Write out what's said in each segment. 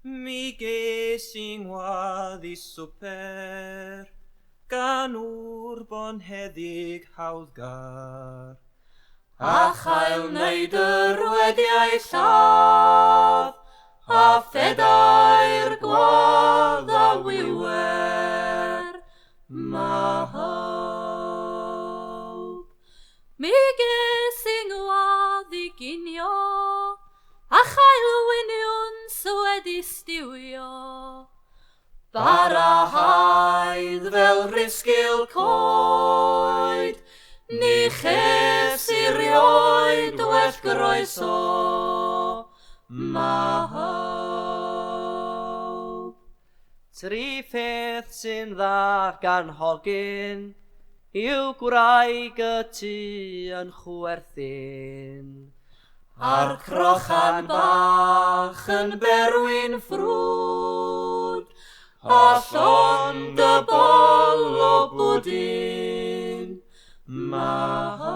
Mi ges i ngwadd i swper, gan wr bonheddig hawddgar. A chael neidr wedi'i lladd, a phedair gwadd a wiwer, mawb. Mi ges i ngwadd i ginio, a chael winiwn wedi stiwio. Barahaidd fel rhisgil coed, ni ches i rioed well groeso, mawb. Tri pheth sy'n dda gan hogyn, yw gwraig y tŷ yn chwerthin. A'r crochan bach yn berwyn ffrwd, a llond y bol o bwdin, mawb.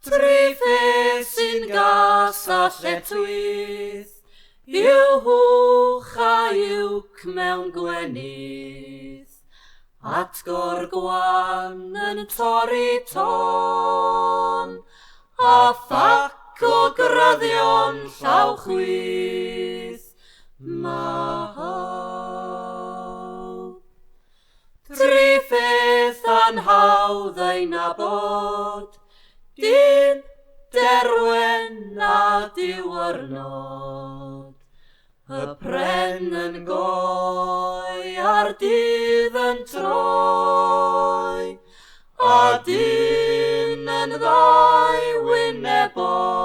Tri pheth sy'n gas a lletwydd, yw hwch a uwc mewn gwenydd, atgor gwan yn torri ton, a ffac o gryddion llaw chwydd, mawb. Tri pheth anhawdd ei nabod, dyn, derwen a diwrnod. Y pren yn goi a'r dydd yn troi, a dyn yn ddau wynebog.